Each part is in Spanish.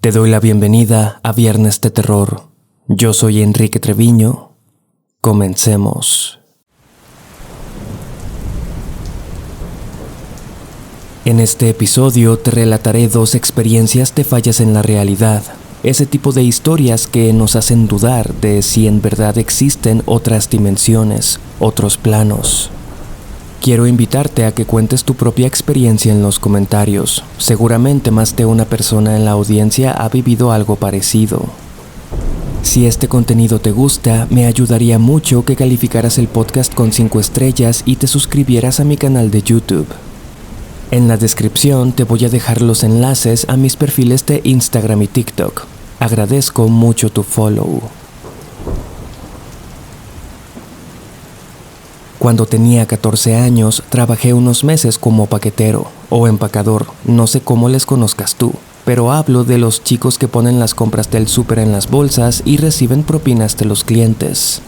Te doy la bienvenida a Viernes de Terror. Yo soy Enrique Treviño. Comencemos. En este episodio te relataré 2 experiencias de fallas en la realidad. Ese tipo de historias que nos hacen dudar de si en verdad existen otras dimensiones, otros planos. Quiero invitarte a que cuentes tu propia experiencia en los comentarios. Seguramente más de una persona en la audiencia ha vivido algo parecido. Si este contenido te gusta, me ayudaría mucho que calificaras el podcast con 5 estrellas y te suscribieras a mi canal de YouTube. En la descripción te voy a dejar los enlaces a mis perfiles de Instagram y TikTok. Agradezco mucho tu follow. Cuando tenía 14 años, trabajé unos meses como paquetero o empacador, no sé cómo les conozcas tú, pero hablo de los chicos que ponen las compras del súper en las bolsas y reciben propinas de los clientes.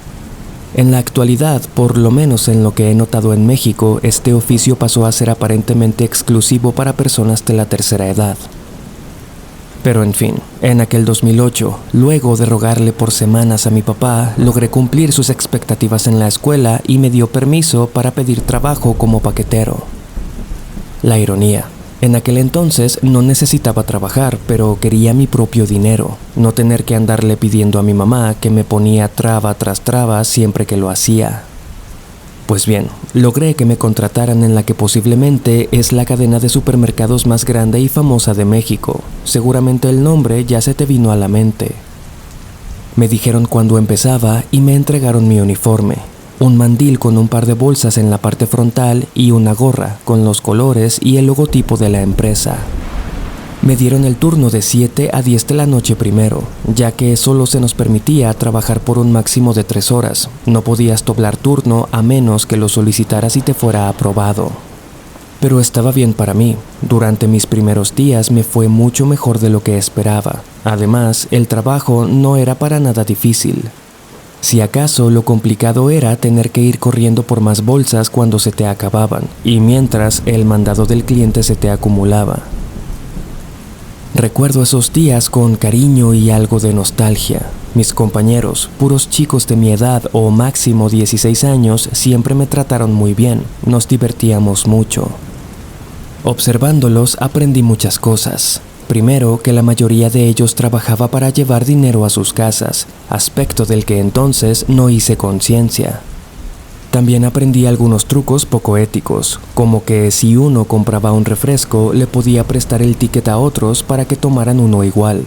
En la actualidad, por lo menos en lo que he notado en México, este oficio pasó a ser aparentemente exclusivo para personas de la tercera edad. Pero en fin, en aquel 2008, luego de rogarle por semanas a mi papá, logré cumplir sus expectativas en la escuela y me dio permiso para pedir trabajo como paquetero. La ironía. En aquel entonces no necesitaba trabajar, pero quería mi propio dinero, no tener que andarle pidiendo a mi mamá que me ponía traba tras traba siempre que lo hacía. Pues bien, logré que me contrataran en la que posiblemente es la cadena de supermercados más grande y famosa de México. Seguramente el nombre ya se te vino a la mente. Me dijeron cuándo empezaba y me entregaron mi uniforme. Un mandil con un par de bolsas en la parte frontal y una gorra con los colores y el logotipo de la empresa. Me dieron el turno de 7 a 10 de la noche primero, ya que solo se nos permitía trabajar por un máximo de 3 horas. No podías doblar turno a menos que lo solicitaras y te fuera aprobado. Pero estaba bien para mí. Durante mis primeros días me fue mucho mejor de lo que esperaba. Además, el trabajo no era para nada difícil. Si acaso lo complicado era tener que ir corriendo por más bolsas cuando se te acababan, y mientras el mandado del cliente se te acumulaba. Recuerdo esos días con cariño y algo de nostalgia. Mis compañeros, puros chicos de mi edad o máximo 16 años, siempre me trataron muy bien. Nos divertíamos mucho. Observándolos aprendí muchas cosas. Primero, que la mayoría de ellos trabajaba para llevar dinero a sus casas, aspecto del que entonces no hice conciencia. También aprendí algunos trucos poco éticos, como que si uno compraba un refresco, le podía prestar el ticket a otros para que tomaran uno igual.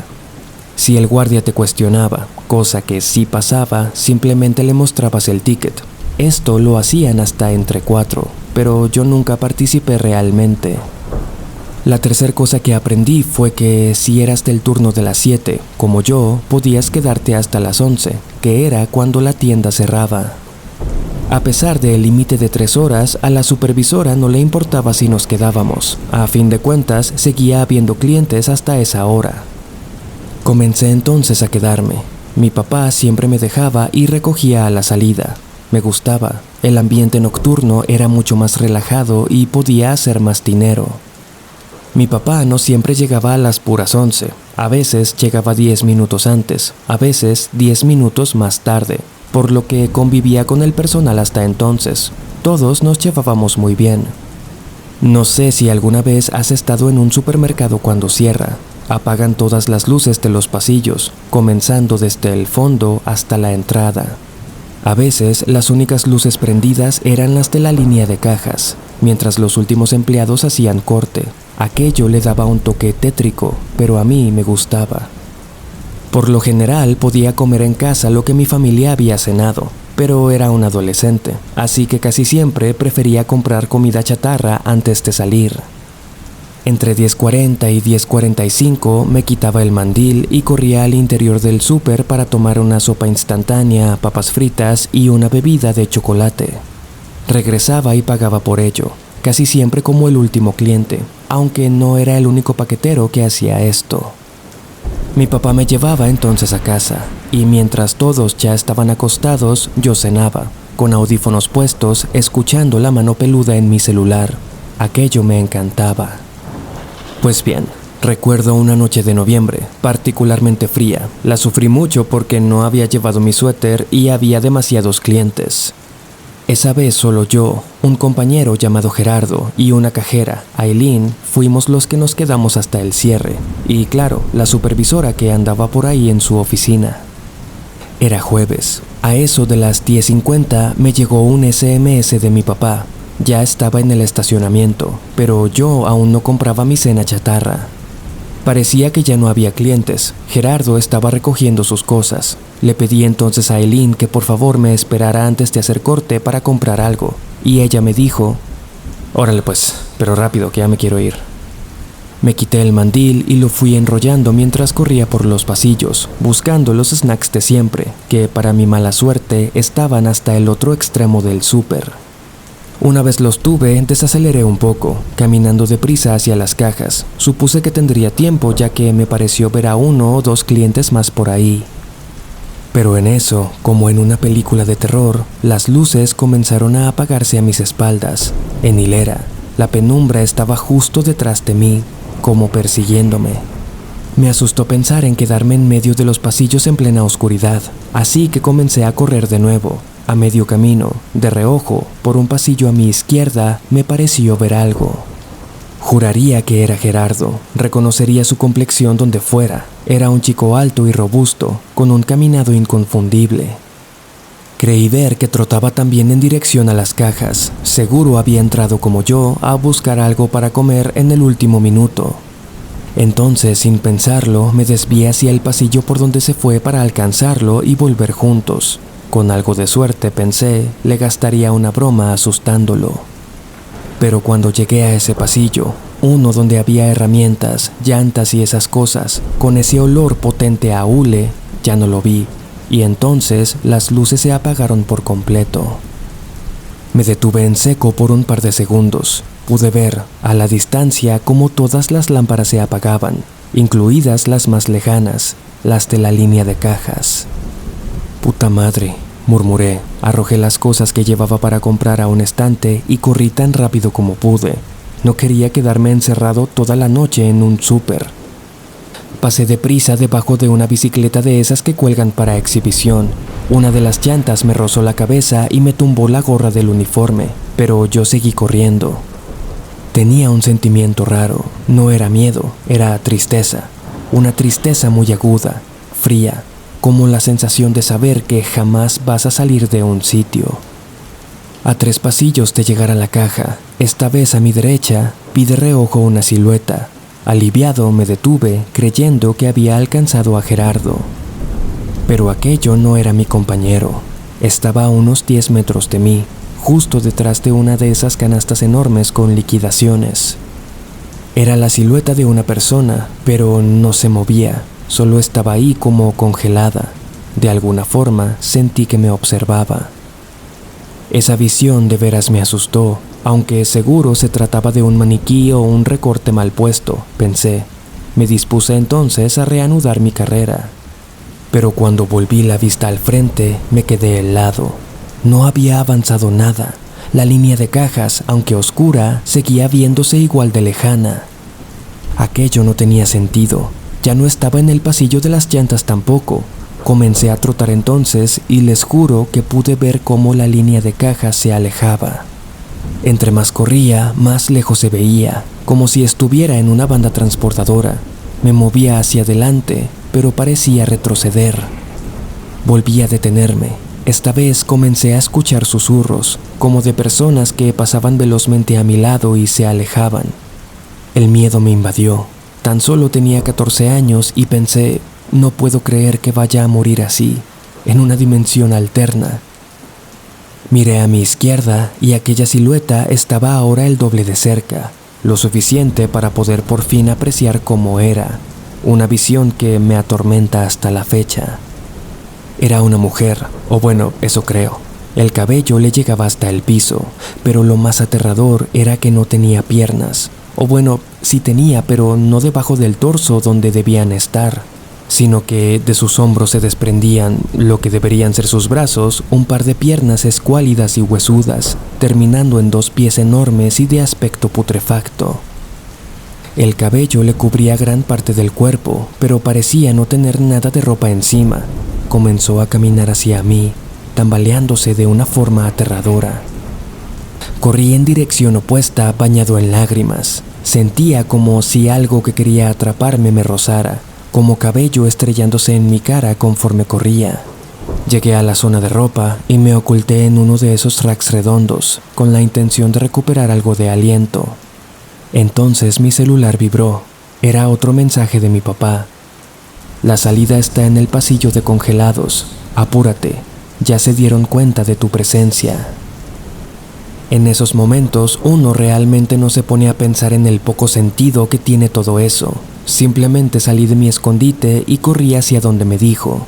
Si el guardia te cuestionaba, cosa que sí pasaba, simplemente le mostrabas el ticket. Esto lo hacían hasta entre 4, pero yo nunca participé realmente. La tercera cosa que aprendí fue que si eras del turno de las 7, como yo, podías quedarte hasta las 11, que era cuando la tienda cerraba. A pesar del límite de 3 horas, a la supervisora no le importaba si nos quedábamos. A fin de cuentas, seguía habiendo clientes hasta esa hora. Comencé entonces a quedarme. Mi papá siempre me dejaba y recogía a la salida. Me gustaba. El ambiente nocturno era mucho más relajado y podía hacer más dinero. Mi papá no siempre llegaba a las puras 11. A veces llegaba 10 minutos antes, a veces 10 minutos más tarde, por lo que convivía con el personal hasta entonces. Todos nos llevábamos muy bien. No sé si alguna vez has estado en un supermercado cuando cierra. Apagan todas las luces de los pasillos, comenzando desde el fondo hasta la entrada. A veces las únicas luces prendidas eran las de la línea de cajas, mientras los últimos empleados hacían corte. Aquello le daba un toque tétrico, pero a mí me gustaba. Por lo general podía comer en casa lo que mi familia había cenado, pero era un adolescente, así que casi siempre prefería comprar comida chatarra antes de salir. Entre 10:40 y 10:45 me quitaba el mandil y corría al interior del súper para tomar una sopa instantánea, papas fritas y una bebida de chocolate. Regresaba y pagaba por ello, casi siempre como el último cliente, aunque no era el único paquetero que hacía esto. Mi papá me llevaba entonces a casa, y mientras todos ya estaban acostados, yo cenaba, con audífonos puestos, escuchando La Mano Peluda en mi celular. Aquello me encantaba. Pues bien, Recuerdo una noche de noviembre, particularmente fría. La sufrí mucho porque no había llevado mi suéter y había demasiados clientes. Esa vez solo yo, un compañero llamado Gerardo y una cajera, Aileen, fuimos los que nos quedamos hasta el cierre. Y claro, la supervisora que andaba por ahí en su oficina. Era jueves. A eso de las 10:50 me llegó un SMS de mi papá. Ya estaba en el estacionamiento, pero yo aún no compraba mi cena chatarra. Parecía que ya no había clientes. Gerardo estaba recogiendo sus cosas. Le pedí entonces a Aileen que por favor me esperara antes de hacer corte para comprar algo. Y ella me dijo, órale pues, pero rápido que ya me quiero ir. Me quité el mandil y lo fui enrollando mientras corría por los pasillos, buscando los snacks de siempre, que para mi mala suerte estaban hasta el otro extremo del súper. Una vez los tuve, desaceleré un poco, caminando deprisa hacia las cajas. Supuse que tendría tiempo ya que me pareció ver a 1 o 2 clientes más por ahí. Pero en eso, como en una película de terror, las luces comenzaron a apagarse a mis espaldas, en hilera. La penumbra estaba justo detrás de mí, como persiguiéndome. Me asustó pensar en quedarme en medio de los pasillos en plena oscuridad, así que comencé a correr de nuevo. A medio camino, de reojo, por un pasillo a mi izquierda, me pareció ver algo. Juraría que era Gerardo, reconocería su complexión donde fuera. Era un chico alto y robusto, con un caminado inconfundible. Creí ver que trotaba también en dirección a las cajas. Seguro había entrado como yo a buscar algo para comer en el último minuto. Entonces, sin pensarlo, me desvié hacia el pasillo por donde se fue para alcanzarlo y volver juntos. Con algo de suerte, pensé, le gastaría una broma asustándolo. Pero cuando llegué a ese pasillo, uno donde había herramientas, llantas y esas cosas, con ese olor potente a hule, ya no lo vi, y entonces las luces se apagaron por completo. Me detuve en seco por un par de segundos. Pude ver, a la distancia, cómo todas las lámparas se apagaban, incluidas las más lejanas, las de la línea de cajas. «Puta madre», murmuré, arrojé las cosas que llevaba para comprar a un estante y corrí tan rápido como pude. No quería quedarme encerrado toda la noche en un súper. Pasé deprisa debajo de una bicicleta de esas que cuelgan para exhibición. Una de las llantas me rozó la cabeza y me tumbó la gorra del uniforme, pero yo seguí corriendo. Tenía un sentimiento raro. No era miedo, era tristeza. Una tristeza muy aguda, fría, como la sensación de saber que jamás vas a salir de un sitio. A 3 pasillos de llegar a la caja, esta vez a mi derecha, vi de reojo una silueta. Aliviado me detuve, creyendo que había alcanzado a Gerardo. Pero aquello no era mi compañero. Estaba a unos 10 metros de mí, justo detrás de una de esas canastas enormes con liquidaciones. Era la silueta de una persona, pero no se movía. Solo estaba ahí como congelada. De alguna forma sentí que me observaba. Esa visión de veras me asustó, aunque seguro se trataba de un maniquí o un recorte mal puesto, pensé. Me dispuse entonces a reanudar mi carrera. Pero cuando volví la vista al frente, me quedé helado. No había avanzado nada. La línea de cajas, aunque oscura, seguía viéndose igual de lejana. Aquello no tenía sentido. Ya no estaba en el pasillo de las llantas tampoco. Comencé a trotar entonces y les juro que pude ver cómo la línea de cajas se alejaba. Entre más corría, más lejos se veía, como si estuviera en una banda transportadora. Me movía hacia adelante, pero parecía retroceder. Volví a detenerme. Esta vez comencé a escuchar susurros, como de personas que pasaban velozmente a mi lado y se alejaban. El miedo me invadió. Tan solo tenía 14 años y pensé, no puedo creer que vaya a morir así, en una dimensión alterna. Miré a mi izquierda y aquella silueta estaba ahora el doble de cerca, lo suficiente para poder por fin apreciar cómo era, una visión que me atormenta hasta la fecha. Era una mujer, o bueno, eso creo. El cabello le llegaba hasta el piso, pero lo más aterrador era que no tenía piernas. O bueno, sí tenía, pero no debajo del torso donde debían estar, sino que de sus hombros se desprendían, lo que deberían ser sus brazos, un par de piernas escuálidas y huesudas, terminando en 2 pies enormes y de aspecto putrefacto. El cabello le cubría gran parte del cuerpo, pero parecía no tener nada de ropa encima. Comenzó a caminar hacia mí, tambaleándose de una forma aterradora. Corrí en dirección opuesta, bañado en lágrimas. Sentía como si algo que quería atraparme me rozara, como cabello estrellándose en mi cara conforme corría. Llegué a la zona de ropa y me oculté en uno de esos racks redondos, con la intención de recuperar algo de aliento. Entonces mi celular vibró. Era otro mensaje de mi papá. La salida está en el pasillo de congelados. Apúrate, ya se dieron cuenta de tu presencia. En esos momentos uno realmente no se pone a pensar en el poco sentido que tiene todo eso. Simplemente salí de mi escondite y corrí hacia donde me dijo.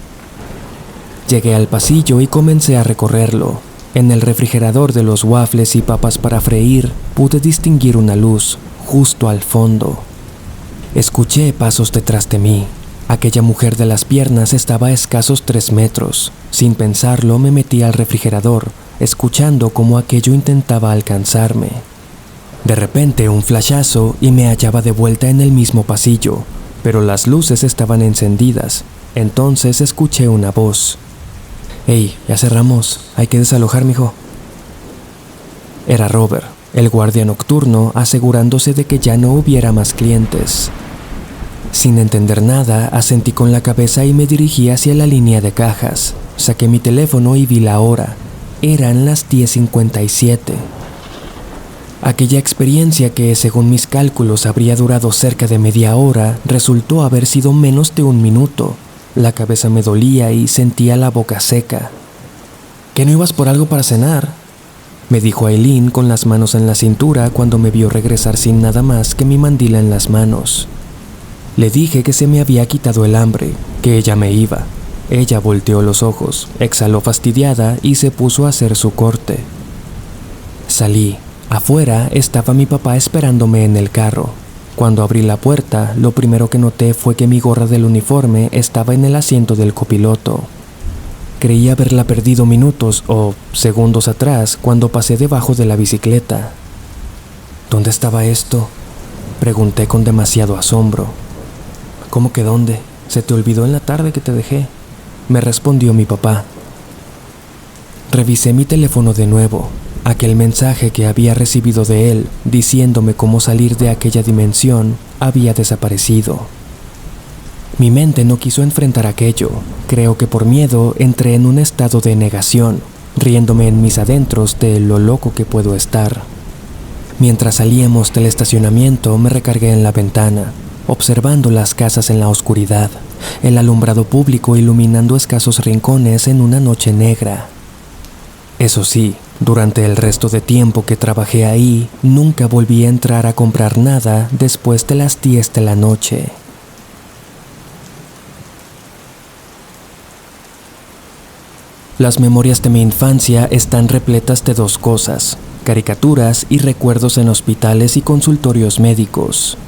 Llegué al pasillo y comencé a recorrerlo. En el refrigerador de los waffles y papas para freír pude distinguir una luz, justo al fondo. Escuché pasos detrás de mí. Aquella mujer de las piernas estaba a escasos 3 metros. Sin pensarlo me metí al refrigerador, escuchando cómo aquello intentaba alcanzarme. De repente un flashazo y me hallaba de vuelta en el mismo pasillo, pero las luces estaban encendidas. Entonces escuché una voz. «Hey, ya cerramos, hay que desalojar, mijo». Era Robert, el guardia nocturno, asegurándose de que ya no hubiera más clientes. Sin entender nada, asentí con la cabeza y me dirigí hacia la línea de cajas. Saqué mi teléfono y vi la hora. Eran las 10:57. Aquella experiencia que, según mis cálculos, habría durado cerca de media hora, resultó haber sido menos de 1 minuto. La cabeza me dolía y sentía la boca seca. ¿Que no ibas por algo para cenar?, me dijo Aileen con las manos en la cintura cuando me vio regresar sin nada más que mi mandila en las manos. Le dije que se me había quitado el hambre, que ella me iba. Ella volteó los ojos, exhaló fastidiada y se puso a hacer su corte. Salí. Afuera estaba mi papá esperándome en el carro. Cuando abrí la puerta, lo primero que noté fue que mi gorra del uniforme estaba en el asiento del copiloto. Creí haberla perdido minutos o segundos atrás cuando pasé debajo de la bicicleta. ¿Dónde estaba esto?, pregunté con demasiado asombro. ¿Cómo que dónde? Se te olvidó en la tarde que te dejé, me respondió mi papá. Revisé mi teléfono de nuevo. Aquel mensaje que había recibido de él, diciéndome cómo salir de aquella dimensión, había desaparecido. Mi mente no quiso enfrentar aquello. Creo que por miedo entré en un estado de negación, riéndome en mis adentros de lo loco que puedo estar. Mientras salíamos del estacionamiento, me recargué en la ventana, observando las casas en la oscuridad, el alumbrado público iluminando escasos rincones en una noche negra. Eso sí, durante el resto de tiempo que trabajé ahí, nunca volví a entrar a comprar nada después de las 10 de la noche. Las memorias de mi infancia están repletas de 2 cosas: caricaturas y recuerdos en hospitales y consultorios médicos.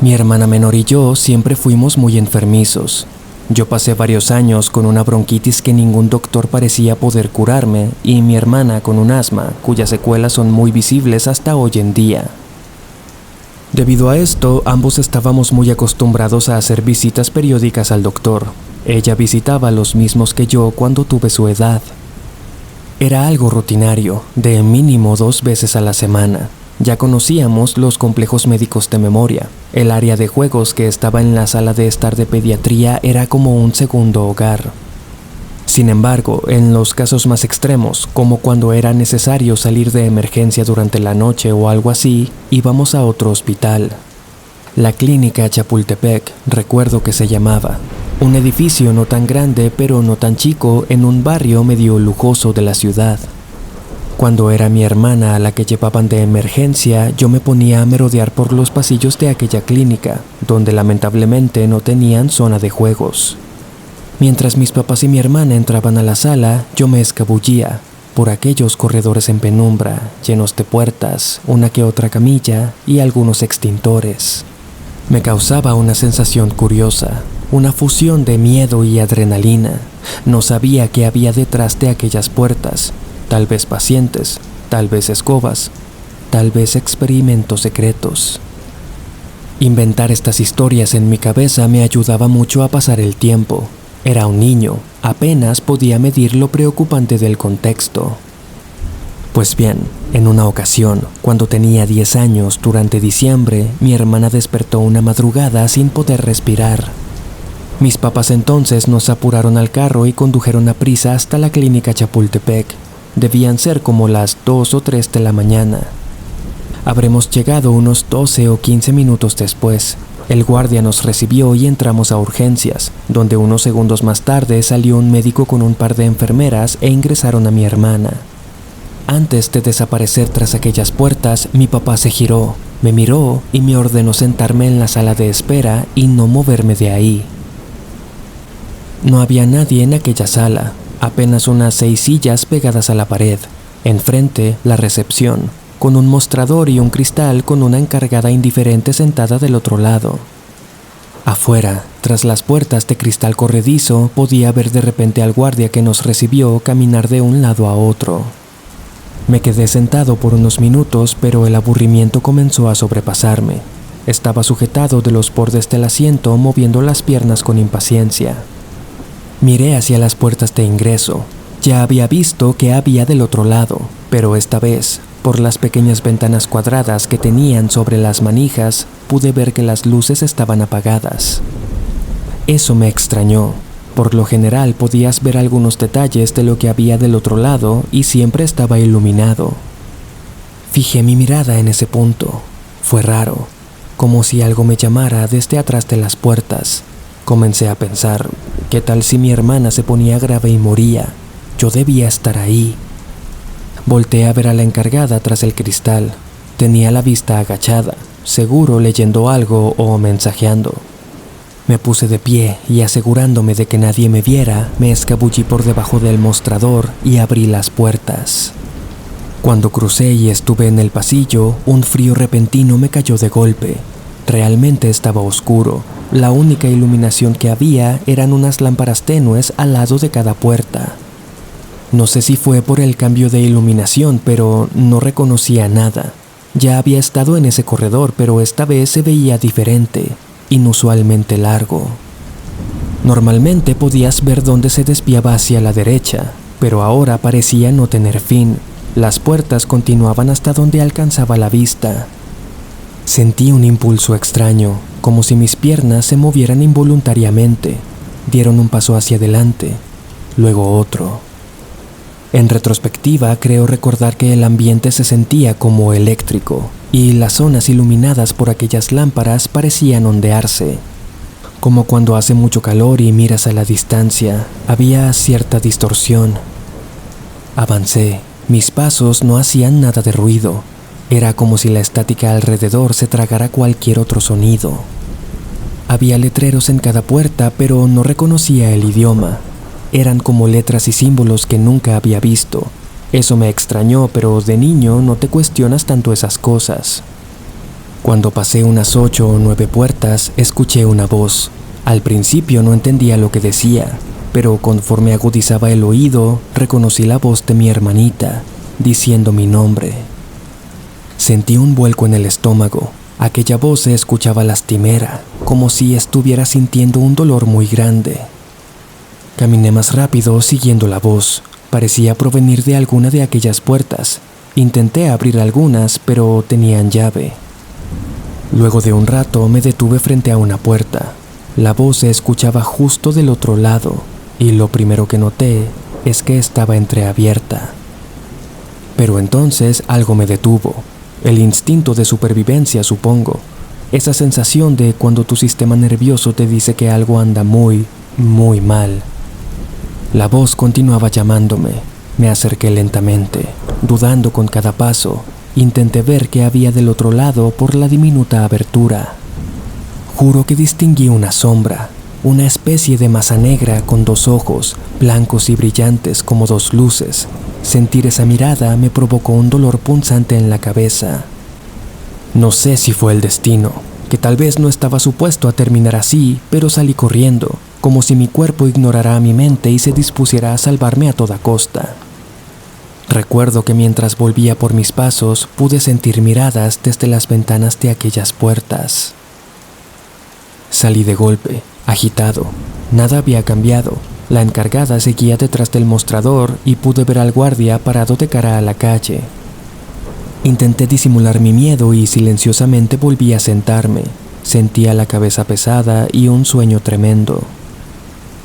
Mi hermana menor y yo siempre fuimos muy enfermizos. Yo pasé varios años con una bronquitis que ningún doctor parecía poder curarme, y mi hermana con un asma, cuyas secuelas son muy visibles hasta hoy en día. Debido a esto, ambos estábamos muy acostumbrados a hacer visitas periódicas al doctor. Ella visitaba los mismos que yo cuando tuve su edad. Era algo rutinario, de mínimo 2 veces a la semana. Ya conocíamos los complejos médicos de memoria. El área de juegos que estaba en la sala de estar de pediatría era como un segundo hogar. Sin embargo, en los casos más extremos, como cuando era necesario salir de emergencia durante la noche o algo así, íbamos a otro hospital. La Clínica Chapultepec, recuerdo que se llamaba. Un edificio no tan grande pero no tan chico en un barrio medio lujoso de la ciudad. Cuando era mi hermana a la que llevaban de emergencia, yo me ponía a merodear por los pasillos de aquella clínica, donde lamentablemente no tenían zona de juegos. Mientras mis papás y mi hermana entraban a la sala, yo me escabullía por aquellos corredores en penumbra, llenos de puertas, una que otra camilla y algunos extintores. Me causaba una sensación curiosa, una fusión de miedo y adrenalina. No sabía qué había detrás de aquellas puertas. Tal vez pacientes, tal vez escobas, tal vez experimentos secretos. Inventar estas historias en mi cabeza me ayudaba mucho a pasar el tiempo. Era un niño, apenas podía medir lo preocupante del contexto. Pues bien, en una ocasión, cuando tenía 10 años, durante diciembre, mi hermana despertó una madrugada sin poder respirar. Mis papás entonces nos apuraron al carro y condujeron a prisa hasta la clínica Chapultepec. Debían ser como las 2 o 3 de la mañana. Habremos llegado unos 12 o 15 minutos después. El guardia nos recibió y entramos a urgencias, donde unos segundos más tarde salió un médico con un par de enfermeras e ingresaron a mi hermana. Antes de desaparecer tras aquellas puertas, mi papá se giró, me miró y me ordenó sentarme en la sala de espera y no moverme de ahí. No había nadie en aquella sala, apenas unas 6 sillas pegadas a la pared. Enfrente, la recepción, con un mostrador y un cristal con una encargada indiferente sentada del otro lado. Afuera, tras las puertas de cristal corredizo, podía ver de repente al guardia que nos recibió caminar de un lado a otro. Me quedé sentado por unos minutos, pero el aburrimiento comenzó a sobrepasarme. Estaba sujetado de los bordes del asiento, moviendo las piernas con impaciencia. Miré hacia las puertas de ingreso. Ya había visto qué había del otro lado, pero esta vez, por las pequeñas ventanas cuadradas que tenían sobre las manijas, pude ver que las luces estaban apagadas. Eso me extrañó. Por lo general podías ver algunos detalles de lo que había del otro lado y siempre estaba iluminado. Fijé mi mirada en ese punto. Fue raro, como si algo me llamara desde atrás de las puertas. Comencé a pensar, ¿qué tal si mi hermana se ponía grave y moría? Yo debía estar ahí. Volteé a ver a la encargada tras el cristal. Tenía la vista agachada, seguro leyendo algo o mensajeando. Me puse de pie y, asegurándome de que nadie me viera, me escabullí por debajo del mostrador y abrí las puertas. Cuando crucé y estuve en el pasillo, un frío repentino me cayó de golpe. Realmente estaba oscuro. La única iluminación que había eran unas lámparas tenues al lado de cada puerta. No sé si fue por el cambio de iluminación, pero no reconocía nada. Ya había estado en ese corredor, pero esta vez se veía diferente, inusualmente largo. Normalmente podías ver dónde se desviaba hacia la derecha, pero ahora parecía no tener fin. Las puertas continuaban hasta donde alcanzaba la vista. Sentí un impulso extraño, como si mis piernas se movieran involuntariamente. Dieron un paso hacia adelante, luego otro. En retrospectiva, creo recordar que el ambiente se sentía como eléctrico, y las zonas iluminadas por aquellas lámparas parecían ondearse. Como cuando hace mucho calor y miras a la distancia, había cierta distorsión. Avancé. Mis pasos no hacían nada de ruido. Era como si la estática alrededor se tragara cualquier otro sonido. Había letreros en cada puerta, pero no reconocía el idioma. Eran como letras y símbolos que nunca había visto. Eso me extrañó, pero de niño no te cuestionas tanto esas cosas. Cuando pasé unas 8 o 9 puertas, escuché una voz. Al principio no entendía lo que decía, pero conforme agudizaba el oído, reconocí la voz de mi hermanita, diciendo mi nombre. Sentí un vuelco en el estómago. Aquella voz se escuchaba lastimera, como si estuviera sintiendo un dolor muy grande. Caminé más rápido siguiendo la voz. Parecía provenir de alguna de aquellas puertas. Intenté abrir algunas, pero tenían llave. Luego de un rato me detuve frente a una puerta. La voz se escuchaba justo del otro lado, y lo primero que noté es que estaba entreabierta. Pero entonces algo me detuvo. El instinto de supervivencia, supongo. Esa sensación de cuando tu sistema nervioso te dice que algo anda muy, muy mal. La voz continuaba llamándome. Me acerqué lentamente, dudando con cada paso. Intenté ver qué había del otro lado por la diminuta abertura. Juro que distinguí una sombra, una especie de masa negra con 2 ojos, blancos y brillantes como 2 luces. Sentir esa mirada me provocó un dolor punzante en la cabeza. No sé si fue el destino, que tal vez no estaba supuesto a terminar así, pero salí corriendo, como si mi cuerpo ignorara a mi mente y se dispusiera a salvarme a toda costa. Recuerdo que mientras volvía por mis pasos, pude sentir miradas desde las ventanas de aquellas puertas. Salí de golpe, agitado. Nada había cambiado. La encargada seguía detrás del mostrador y pude ver al guardia parado de cara a la calle. Intenté disimular mi miedo y silenciosamente volví a sentarme. Sentía la cabeza pesada y un sueño tremendo.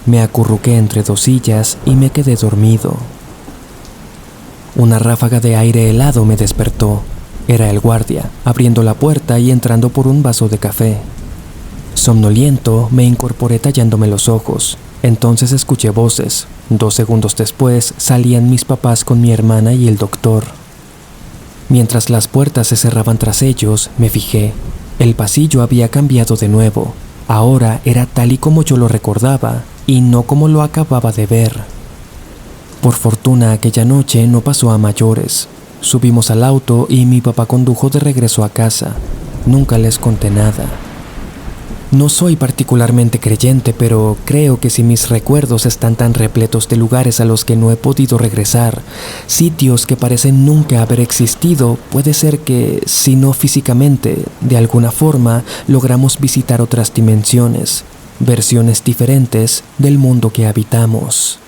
Me acurruqué entre dos sillas y me quedé dormido. Una ráfaga de aire helado me despertó. Era el guardia, abriendo la puerta y entrando por un vaso de café. Somnoliento, me incorporé tallándome los ojos. Entonces escuché voces. 2 segundos después salían mis papás con mi hermana y el doctor. Mientras las puertas se cerraban tras ellos, me fijé. El pasillo había cambiado de nuevo. Ahora era tal y como yo lo recordaba, y no como lo acababa de ver. Por fortuna, aquella noche no pasó a mayores. Subimos al auto y mi papá condujo de regreso a casa. Nunca les conté nada. No soy particularmente creyente, pero creo que si mis recuerdos están tan repletos de lugares a los que no he podido regresar, sitios que parecen nunca haber existido, puede ser que, si no físicamente, de alguna forma logramos visitar otras dimensiones, versiones diferentes del mundo que habitamos.